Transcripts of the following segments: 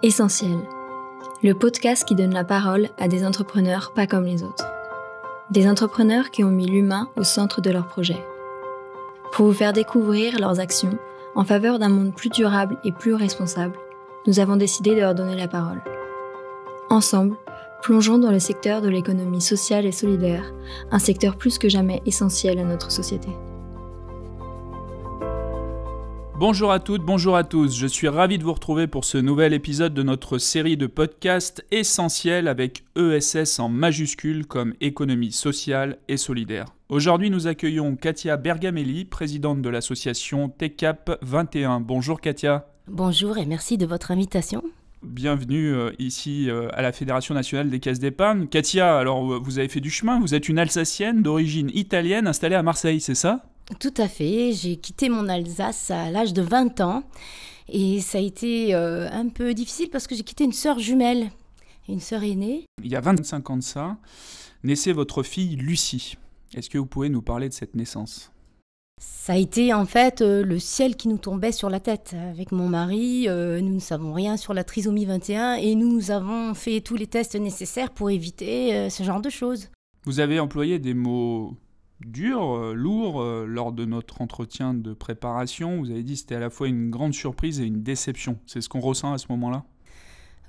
Essentiel, le podcast qui donne la parole à des entrepreneurs pas comme les autres. Des entrepreneurs qui ont mis l'humain au centre de leurs projets. Pour vous faire découvrir leurs actions en faveur d'un monde plus durable et plus responsable, nous avons décidé de leur donner la parole. Ensemble, plongeons dans le secteur de l'économie sociale et solidaire, un secteur plus que jamais essentiel à notre société. Bonjour à toutes, bonjour à tous, je suis ravi de vous retrouver pour ce nouvel épisode de notre série de podcasts essentiels avec ESS en majuscule comme économie sociale et solidaire. Aujourd'hui nous accueillons Katia Bergamelli, présidente de l'association TECAP 21. Bonjour Katia. Bonjour et merci de votre invitation. Bienvenue ici à la Fédération nationale des caisses d'épargne. Katia, alors vous avez fait du chemin, vous êtes une Alsacienne d'origine italienne installée à Marseille, c'est ça ? Tout à fait, j'ai quitté mon Alsace à l'âge de 20 ans et ça a été un peu difficile parce que j'ai quitté une sœur jumelle, une sœur aînée. Il y a 25 ans de ça, naissait votre fille Lucie. Est-ce que vous pouvez nous parler de cette naissance ? Ça a été en fait le ciel qui nous tombait sur la tête. Avec mon mari, nous ne savons rien sur la trisomie 21 et nous avons fait tous les tests nécessaires pour éviter ce genre de choses. Vous avez employé des mots durs, lourds, lors de notre entretien de préparation. Vous avez dit que c'était à la fois une grande surprise et une déception. C'est ce qu'on ressent à ce moment-là ?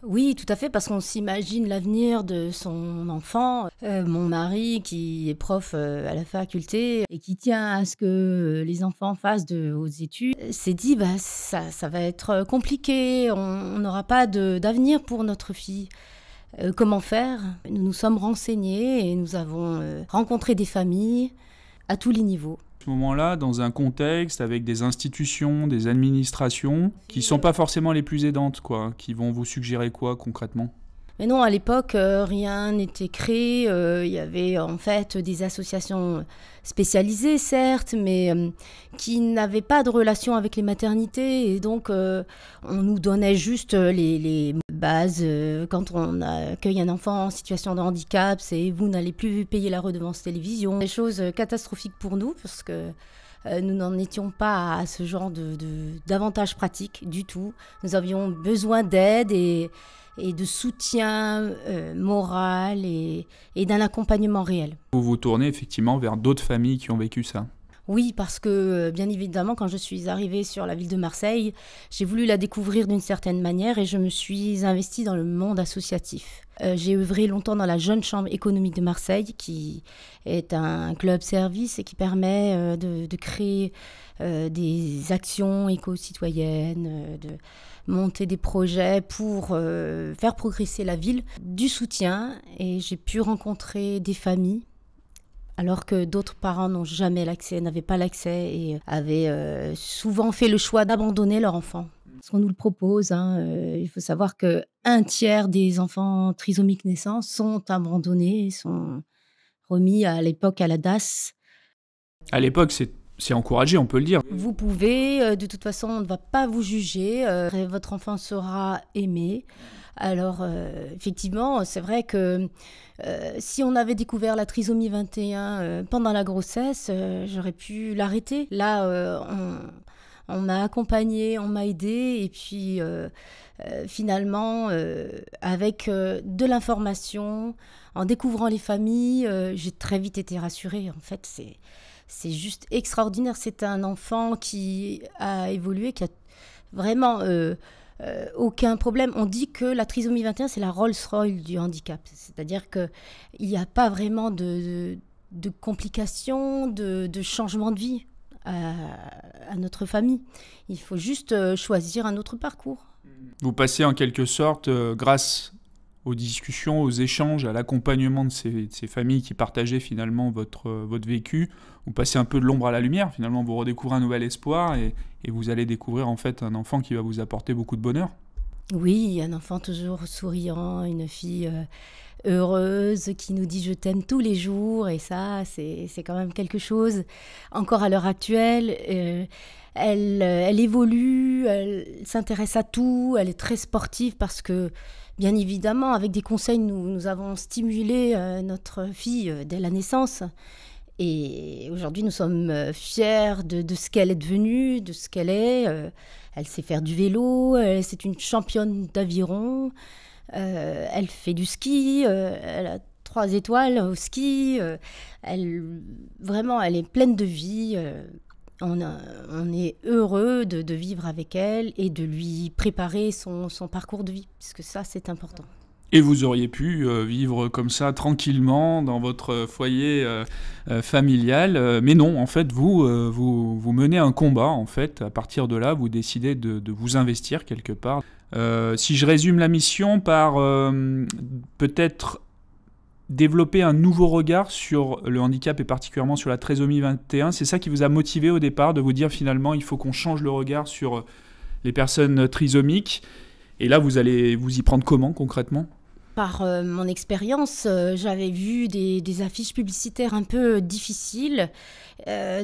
Oui, tout à fait, parce qu'on s'imagine l'avenir de son enfant. Mon mari, qui est prof à la faculté et qui tient à ce que les enfants fassent de hautes études, s'est dit ça va être compliqué, on n'aura pas d'avenir pour notre fille. Comment faire ? Nous nous sommes renseignés et nous avons rencontré des familles à tous les niveaux. À ce moment-là, dans un contexte avec des institutions, des administrations qui ne sont pas forcément les plus aidantes, quoi, qui vont vous suggérer quoi concrètement ? Mais non, à l'époque, rien n'était créé. Il y avait en fait des associations spécialisées, certes, mais qui n'avaient pas de relation avec les maternités. Et donc, on nous donnait juste les bases. Quand on accueille un enfant en situation de handicap, c'est vous n'allez plus payer la redevance télévision. Des choses catastrophiques pour nous, parce que nous n'en étions pas à ce genre d'avantages pratiques du tout. Nous avions besoin d'aide et de soutien moral et d'un accompagnement réel. Vous vous tournez effectivement vers d'autres familles qui ont vécu ça ? Oui, parce que bien évidemment, quand je suis arrivée sur la ville de Marseille, j'ai voulu la découvrir d'une certaine manière et je me suis investie dans le monde associatif. J'ai œuvré longtemps dans la Jeune Chambre économique de Marseille, qui est un club service et qui permet de créer des actions éco-citoyennes, de monter des projets pour faire progresser la ville, du soutien, et j'ai pu rencontrer des familles alors que d'autres parents n'avaient pas l'accès et avaient souvent fait le choix d'abandonner leur enfant. Parce qu'on nous le propose, il faut savoir qu'un tiers des enfants trisomiques naissants sont abandonnés, sont remis à l'époque à la DAS. À l'époque, c'est encouragé, on peut le dire. Vous pouvez, de toute façon, on ne va pas vous juger, votre enfant sera aimé. Alors, effectivement, c'est vrai que si on avait découvert la trisomie 21 pendant la grossesse, j'aurais pu l'arrêter. Là, on m'a accompagnée, on m'a aidée, et puis finalement, avec de l'information, en découvrant les familles, j'ai très vite été rassurée. En fait, c'est juste extraordinaire. C'est un enfant qui a évolué, qui a vraiment aucun problème. On dit que la trisomie 21, c'est la Rolls-Royce du handicap. C'est-à-dire qu'il n'y a pas vraiment de complications, de changement de vie à notre famille. Il faut juste choisir un autre parcours. Vous passez en quelque sorte, grâce aux discussions, aux échanges, à l'accompagnement de ces familles qui partageaient finalement votre vécu, vous passez un peu de l'ombre à la lumière, finalement vous redécouvrez un nouvel espoir et vous allez découvrir en fait un enfant qui va vous apporter beaucoup de bonheur. Oui, un enfant toujours souriant, une fille heureuse qui nous dit « je t'aime » tous les jours, et ça c'est quand même quelque chose. Encore à l'heure actuelle, elle évolue, elle s'intéresse à tout, elle est très sportive parce que bien évidemment, avec des conseils, nous avons stimulé notre fille dès la naissance. Et aujourd'hui, nous sommes fiers de ce qu'elle est devenue, de ce qu'elle est. Elle sait faire du vélo, c'est une championne d'aviron, elle fait du ski, elle a 3 étoiles au ski. Vraiment, elle est pleine de vie. On est heureux de vivre avec elle et de lui préparer son parcours de vie, puisque ça, c'est important. Et vous auriez pu vivre comme ça tranquillement dans votre foyer familial, mais non, en fait, vous menez un combat. En fait, à partir de là, vous décidez de vous investir quelque part. Si je résume la mission par peut-être développer un nouveau regard sur le handicap et particulièrement sur la trisomie 21, c'est ça qui vous a motivé au départ de vous dire finalement il faut qu'on change le regard sur les personnes trisomiques. Et là, vous allez vous y prendre comment concrètement ? Par mon expérience, j'avais vu des affiches publicitaires un peu difficiles,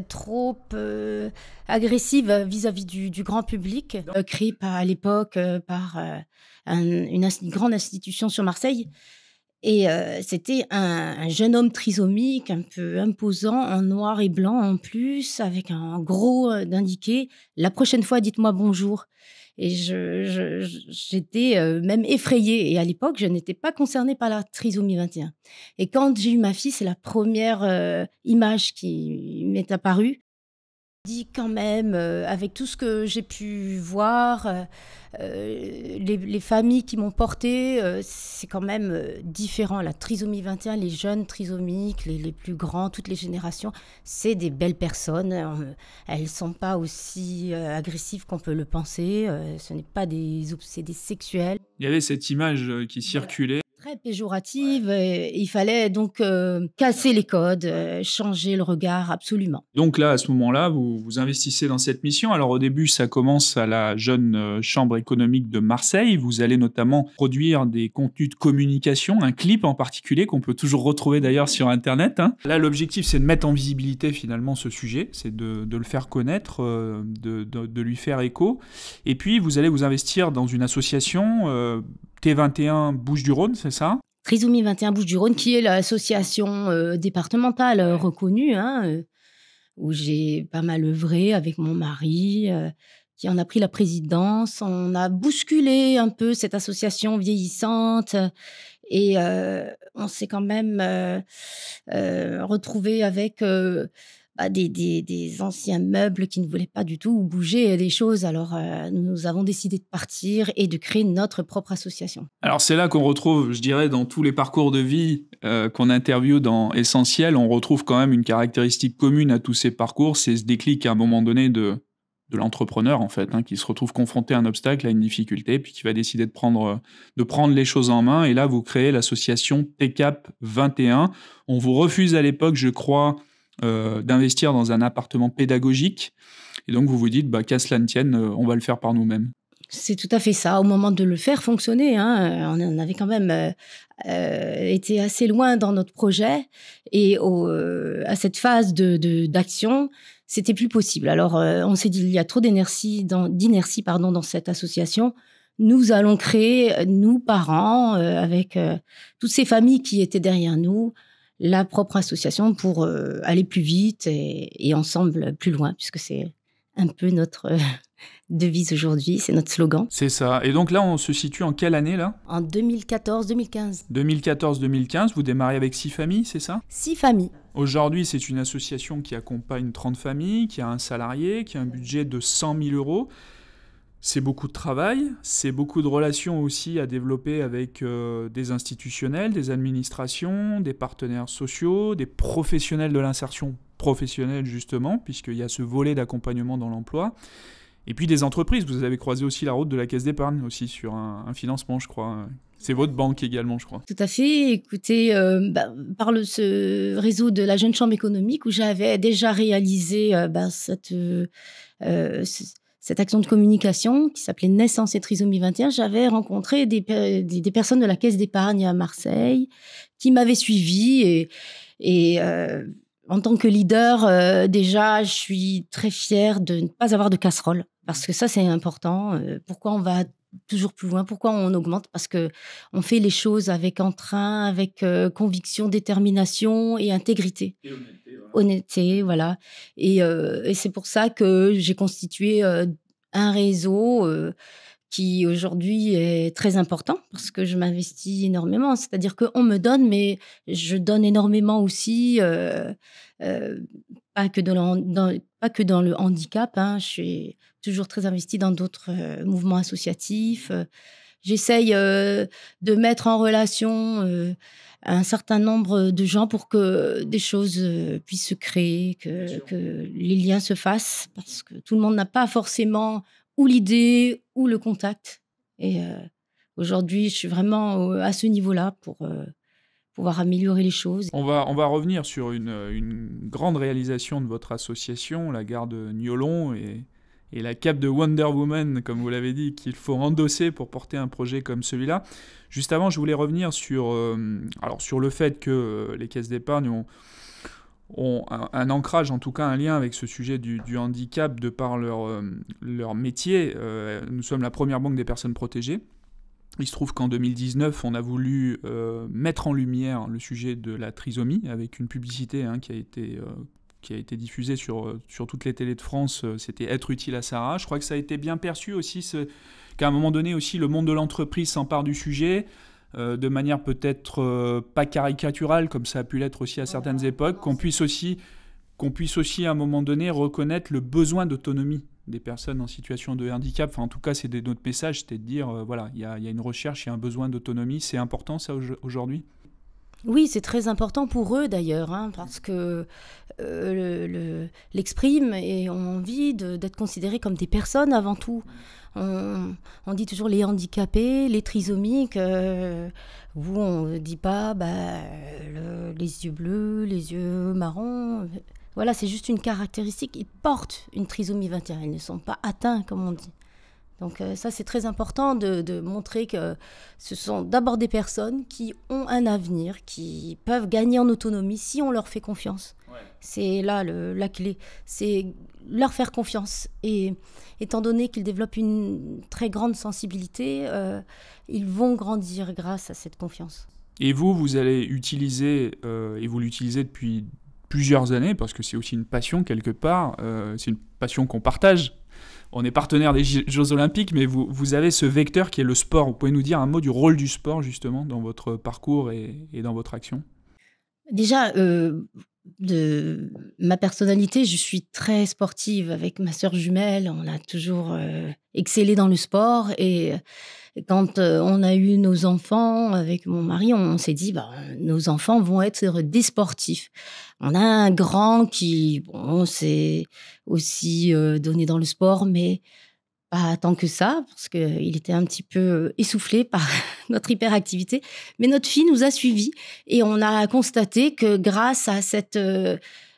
trop agressives vis-à-vis du grand public, créées à l'époque par une grande institution sur Marseille. Et c'était un jeune homme trisomique, un peu imposant, en noir et blanc en plus, avec un gros d'indiqué « La prochaine fois, dites-moi bonjour ». Et j'étais même effrayée. Et à l'époque, je n'étais pas concernée par la trisomie 21. Et quand j'ai eu ma fille, c'est la première image qui m'est apparue. Dit quand même, avec tout ce que j'ai pu voir, les familles qui m'ont portée, c'est quand même différent. La trisomie 21, les jeunes trisomiques, les plus grands, toutes les générations, c'est des belles personnes. Elles ne sont pas aussi agressives qu'on peut le penser. Ce n'est pas des obsédés sexuels. Il y avait cette image qui circulait. Très péjorative. Il fallait donc casser les codes, changer le regard absolument. Donc là, à ce moment-là, vous investissez dans cette mission. Alors au début, ça commence à la jeune chambre économique de Marseille. Vous allez notamment produire des contenus de communication, un clip en particulier qu'on peut toujours retrouver d'ailleurs sur Internet. Là, l'objectif, c'est de mettre en visibilité finalement ce sujet, c'est de le faire connaître, de lui faire écho. Et puis, vous allez vous investir dans une association T21 Bouches-du-Rhône, c'est ça ? Trisomie 21 Bouches-du-Rhône, qui est l'association départementale reconnue, où j'ai pas mal œuvré avec mon mari, qui en a pris la présidence. On a bousculé un peu cette association vieillissante et on s'est quand même retrouvé avec des anciens meubles qui ne voulaient pas du tout bouger des choses. Alors, nous avons décidé de partir et de créer notre propre association. Alors, c'est là qu'on retrouve, je dirais, dans tous les parcours de vie qu'on interviewe dans Essentiel, on retrouve quand même une caractéristique commune à tous ces parcours, c'est ce déclic à un moment donné de l'entrepreneur, en fait, qui se retrouve confronté à un obstacle, à une difficulté, puis qui va décider de prendre les choses en main. Et là, vous créez l'association TCAP 21. On vous refuse à l'époque, je crois, d'investir dans un appartement pédagogique. Et donc, vous vous dites, qu'à cela ne tienne, on va le faire par nous-mêmes. C'est tout à fait ça. Au moment de le faire fonctionner, on en avait quand même été assez loin dans notre projet. Et à cette phase d'action, c'était plus possible. Alors, on s'est dit, il y a trop d'inertie dans cette association. Nous allons créer, nous, parents, avec toutes ces familles qui étaient derrière nous, la propre association pour aller plus vite et ensemble plus loin, puisque c'est un peu notre devise aujourd'hui, c'est notre slogan. C'est ça. Et donc là, on se situe en quelle année, là ? En 2014-2015. 2014-2015, vous démarrez avec 6 familles, c'est ça ? 6 familles. Aujourd'hui, c'est une association qui accompagne 30 familles, qui a un salarié, qui a un budget de 100 000 €. C'est beaucoup de travail, c'est beaucoup de relations aussi à développer avec des institutionnels, des administrations, des partenaires sociaux, des professionnels de l'insertion professionnelle justement, puisqu'il y a ce volet d'accompagnement dans l'emploi. Et puis des entreprises, vous avez croisé aussi la route de la Caisse d'épargne aussi sur un financement, je crois. C'est votre banque également, je crois. Tout à fait. Écoutez, par ce réseau de la Jeune Chambre économique où j'avais déjà réalisé cette action de communication qui s'appelait Naissance et Trisomie 21, j'avais rencontré des personnes de la Caisse d'épargne à Marseille qui m'avaient suivie et en tant que leader, déjà, je suis très fière de ne pas avoir de casserole parce que ça, c'est important. Pourquoi on va toujours plus loin? Pourquoi on augmente? Parce qu'on fait les choses avec entrain, avec conviction, détermination et intégrité. honnêteté, voilà. Et c'est pour ça que j'ai constitué un réseau qui aujourd'hui est très important parce que je m'investis énormément. C'est-à-dire qu'on me donne, mais je donne énormément aussi, pas que pas que dans le handicap, hein. Je suis toujours très investie dans d'autres mouvements associatifs. J'essaye de mettre en relation un certain nombre de gens pour que des choses puissent se créer, que les liens se fassent, parce que tout le monde n'a pas forcément ou l'idée ou le contact. Et aujourd'hui, je suis vraiment à ce niveau-là pour pouvoir améliorer les choses. On va revenir sur une grande réalisation de votre association, la gare de Niolon, et la cape de Wonder Woman, comme vous l'avez dit, qu'il faut endosser pour porter un projet comme celui-là. Juste avant, je voulais revenir sur le fait que les caisses d'épargne ont un ancrage, en tout cas un lien avec ce sujet du handicap de par leur métier. Nous sommes la première banque des personnes protégées. Il se trouve qu'en 2019, on a voulu mettre en lumière le sujet de la trisomie avec une publicité qui a été diffusée sur toutes les télés de France. C'était « Être utile à Sarah ». Je crois que ça a été bien perçu aussi, qu'à un moment donné aussi, le monde de l'entreprise s'empare du sujet, de manière peut-être pas caricaturale, comme ça a pu l'être aussi à certaines époques, qu'on puisse aussi à un moment donné reconnaître le besoin d'autonomie des personnes en situation de handicap. Enfin, en tout cas, c'est notre message, c'était de dire, voilà, il y a une recherche, il y a un besoin d'autonomie. C'est important ça aujourd'hui ? Oui, c'est très important pour eux d'ailleurs, parce que l'expriment et ont envie d'être considérés comme des personnes avant tout. On dit toujours les handicapés, les trisomiques, où on ne dit pas les yeux bleus, les yeux marrons. Voilà, c'est juste une caractéristique. Ils portent une trisomie 21, ils ne sont pas atteints, comme on dit. Donc ça, c'est très important de montrer que ce sont d'abord des personnes qui ont un avenir, qui peuvent gagner en autonomie si on leur fait confiance. Ouais. C'est là la clé, c'est leur faire confiance. Et étant donné qu'ils développent une très grande sensibilité, ils vont grandir grâce à cette confiance. Et vous allez utiliser, et vous l'utilisez depuis plusieurs années, parce que c'est aussi une passion quelque part, c'est une passion qu'on partage. On est partenaire des Jeux Olympiques, mais vous avez ce vecteur qui est le sport. Vous pouvez nous dire un mot du rôle du sport, justement, dans votre parcours et dans votre action ? Déjà, de ma personnalité, je suis très sportive. Avec ma sœur jumelle, on a toujours excellé dans le sport. Et quand on a eu nos enfants avec mon mari, on s'est dit, nos enfants vont être des sportifs. On a un grand qui s'est aussi donné dans le sport, mais pas tant que ça, parce qu'il était un petit peu essoufflé par notre hyperactivité. Mais notre fille nous a suivis et on a constaté que grâce à cette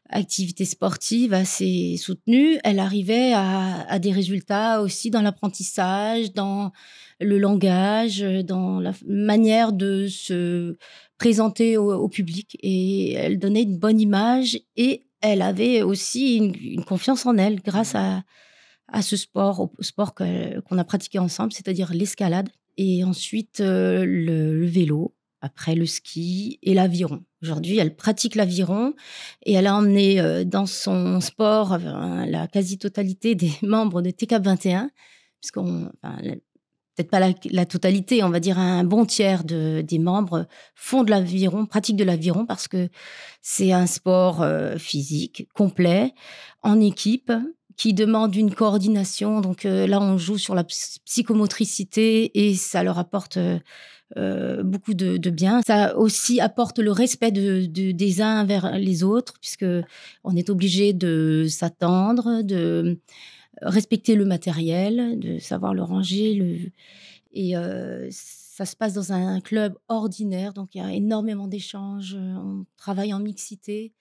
activité sportive assez soutenue, elle arrivait à des résultats aussi dans l'apprentissage, dans le langage, dans la manière de se présenter au public. Et elle donnait une bonne image et elle avait aussi une confiance en elle grâce à ce sport, au sport qu'on a pratiqué ensemble, c'est-à-dire l'escalade. Et ensuite, le vélo, après le ski et l'aviron. Aujourd'hui, elle pratique l'aviron et elle a emmené dans son sport la quasi-totalité des membres de TCAP 21, peut-être pas la totalité, on va dire un bon tiers des membres font de l'aviron, pratiquent de l'aviron parce que c'est un sport physique, complet, en équipe, qui demande une coordination. Donc là, on joue sur la psychomotricité et ça leur apporte beaucoup de bien. Ça aussi apporte le respect des uns vers les autres, puisqu'on est obligé de s'attendre, de respecter le matériel, de savoir le ranger. Et ça se passe dans un club ordinaire, donc il y a énormément d'échanges, on travaille en mixité.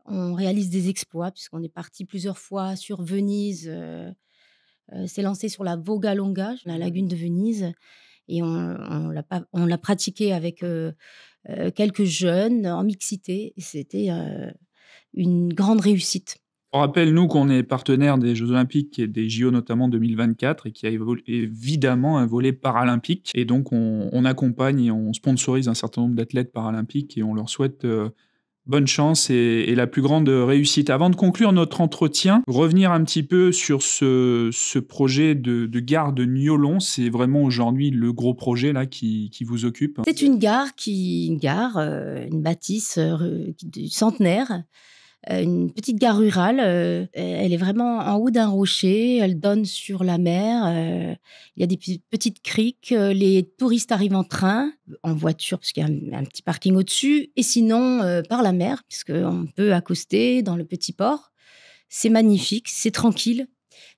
On réalise des exploits puisqu'on est parti plusieurs fois sur Venise, s'est lancé sur la Voga Longa, la lagune de Venise, et on l'a pratiqué avec quelques jeunes en mixité, et c'était une grande réussite. On rappelle, nous, qu'on est partenaire des Jeux Olympiques et des JO notamment 2024 et qu'il y a évidemment un volet paralympique. Et donc, on accompagne et on sponsorise un certain nombre d'athlètes paralympiques et on leur souhaite Bonne chance et la plus grande réussite. Avant de conclure notre entretien, revenir un petit peu sur ce projet de gare de Niolon. C'est vraiment aujourd'hui le gros projet là qui vous occupe. C'est une bâtisse centenaire. Une petite gare rurale, elle est vraiment en haut d'un rocher, elle donne sur la mer, il y a des petites criques, les touristes arrivent en train, en voiture parce qu'il y a un petit parking au-dessus, et sinon par la mer, puisqu'on peut accoster dans le petit port. C'est magnifique, c'est tranquille,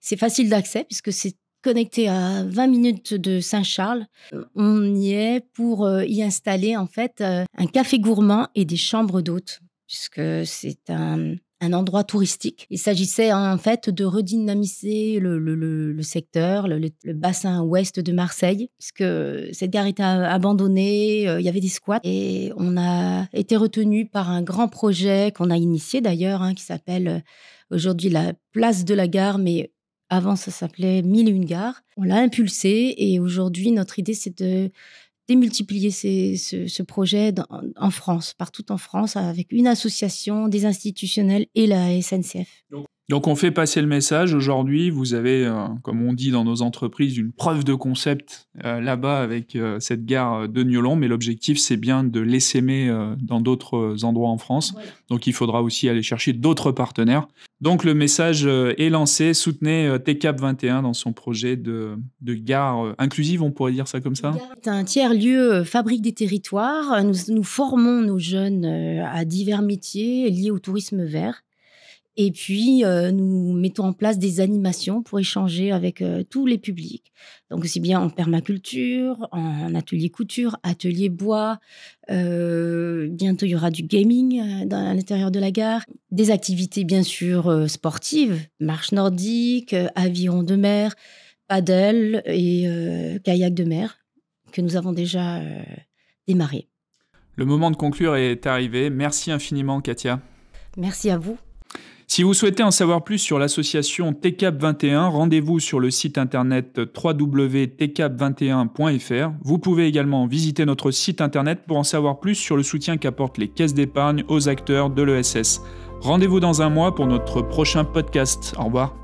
c'est facile d'accès puisque c'est connecté à 20 minutes de Saint-Charles. On y est pour y installer en fait un café gourmand et des chambres d'hôtes, puisque c'est un endroit touristique. Il s'agissait en fait de redynamiser le secteur, le bassin ouest de Marseille, puisque cette gare était abandonnée, il y avait des squats, et on a été retenu par un grand projet qu'on a initié d'ailleurs, qui s'appelle aujourd'hui la place de la gare, mais avant ça s'appelait 1001 gares. On l'a impulsé et aujourd'hui notre idée c'est de démultiplier ce projet en France, partout en France, avec une association, des institutionnels et la SNCF. Donc on fait passer le message. Aujourd'hui, vous avez, comme on dit dans nos entreprises, une preuve de concept là-bas avec cette gare de Niolon, mais l'objectif, c'est bien de l'essaimer dans d'autres endroits en France. Voilà. Donc il faudra aussi aller chercher d'autres partenaires. Donc le message est lancé. Soutenez TCAP 21 dans son projet de gare inclusive, on pourrait dire ça comme ça. C'est un tiers-lieu fabrique des territoires. Nous formons nos jeunes à divers métiers liés au tourisme vert. Et puis, nous mettons en place des animations pour échanger avec tous les publics. Donc, aussi bien en permaculture, en atelier couture, atelier bois. Bientôt, il y aura du gaming à l'intérieur de la gare. Des activités, bien sûr, sportives, marche nordique, aviron de mer, paddle et kayak de mer, que nous avons déjà démarré. Le moment de conclure est arrivé. Merci infiniment, Katia. Merci à vous. Si vous souhaitez en savoir plus sur l'association TCAP 21, rendez-vous sur le site internet www.tcap21.fr. Vous pouvez également visiter notre site internet pour en savoir plus sur le soutien qu'apportent les caisses d'épargne aux acteurs de l'ESS. Rendez-vous dans un mois pour notre prochain podcast. Au revoir.